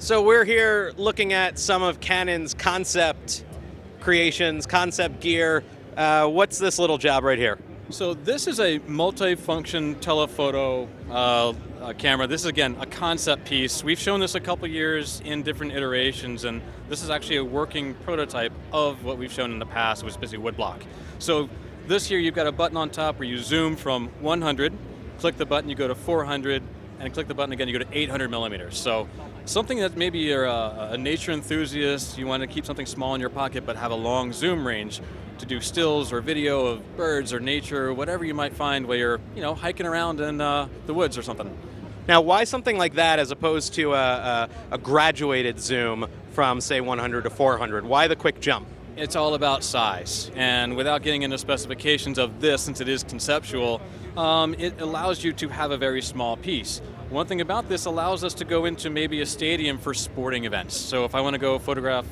So we're here looking at some of Canon's concept creations, concept gear. What's this little job right here? So this is a multi-function telephoto camera. This is, again, a concept piece. We've shown this a couple years in different iterations, and this is actually a working prototype of what we've shown in the past, which is basically woodblock. So this here, you've got a button on top where you zoom from 100, click the button, you go to 400, and click the button again, you go to 800 millimeters. So something that maybe you're a nature enthusiast, you want to keep something small in your pocket but have a long zoom range to do stills or video of birds or nature, or whatever you might find while you're hiking around in the woods or something. Now, why something like that as opposed to a graduated zoom from, say, 100 to 400? Why the quick jump? It's all about size, and without getting into specifications of this, since it is conceptual, it allows you to have a very small piece. One thing about this allows us to go into maybe a stadium for sporting events. So if I want to go photograph,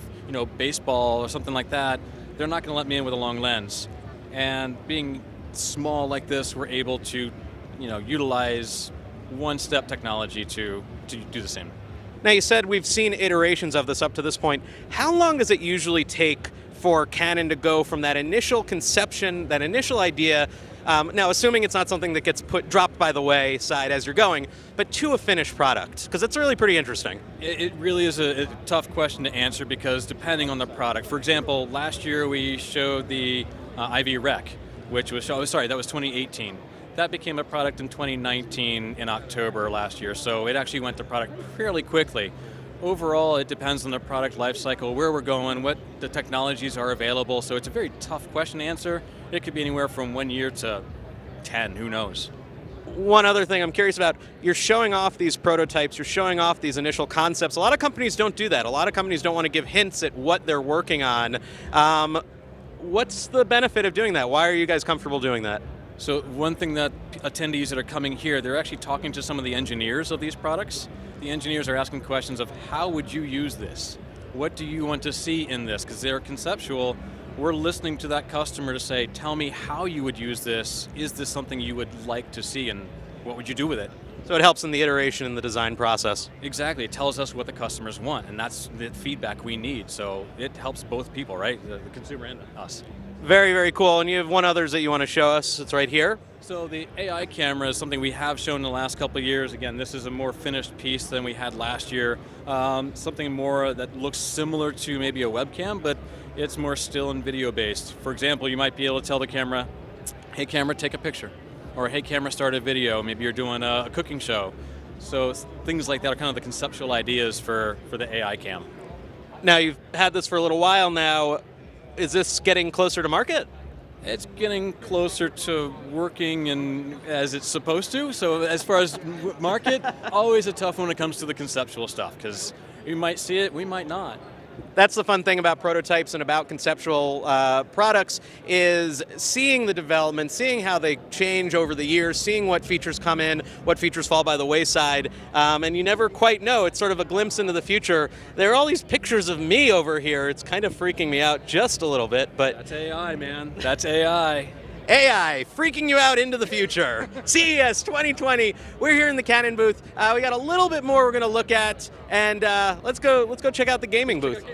baseball or something like that, they're not going to let me in with a long lens. And being small like this, we're able to, utilize one-step technology to do the same. Now, you said we've seen iterations of this up to this point. How long does it usually take for Canon to go from that initial conception, that initial idea, now assuming it's not something that gets dropped by the wayside as you're going, but to a finished product? Because it's really pretty interesting. It really is a tough question to answer because depending on the product. For example, last year we showed the IV Rec, which was, that was 2018. That became a product in 2019 in October last year, so it actually went to product fairly quickly. Overall, it depends on the product life cycle, where we're going, what the technologies are available, so it's a very tough question to answer. It could be anywhere from 1 year to 10, who knows? One other thing I'm curious about, you're showing off these prototypes, you're showing off these initial concepts. A lot of companies don't do that. A lot of companies don't want to give hints at what they're working on. What's the benefit of doing that? Why are you guys comfortable doing that? So one thing that attendees that are coming here, they're actually talking to some of the engineers of these products. The engineers are asking questions of how would you use this? What do you want to see in this? Because they're conceptual. We're listening to that customer to say, tell me how you would use this. Is this something you would like to see, and what would you do with it? So it helps in the iteration and the design process. Exactly. It tells us what the customers want, and that's the feedback we need. So it helps both people, right? The consumer and us. Very, very cool. And you have one others that you want to show us. It's right here. So the AI camera is something we have shown in the last couple of years. Again, this is a more finished piece than we had last year. Something more that looks similar to maybe a webcam, but it's more still and video based. For example, you might be able to tell the camera, hey camera, take a picture. Or hey camera, start a video. Maybe you're doing a cooking show. So things like that are kind of the conceptual ideas for the AI cam. Now, you've had this for a little while now. Is this getting closer to market? It's getting closer to working and as it's supposed to. So as far as market, always a tough one when it comes to the conceptual stuff, because we might see it, we might not. That's the fun thing about prototypes and about conceptual products, is seeing the development, seeing how they change over the years, seeing what features come in, what features fall by the wayside, and you never quite know. It's sort of a glimpse into the future. There are all these pictures of me over here. It's kind of freaking me out just a little bit, but that's AI, man. That's AI. AI, freaking you out into the future. CES 2020. We're here in the Canon booth. We got a little bit more we're going to look at, and let's go check out the gaming booth.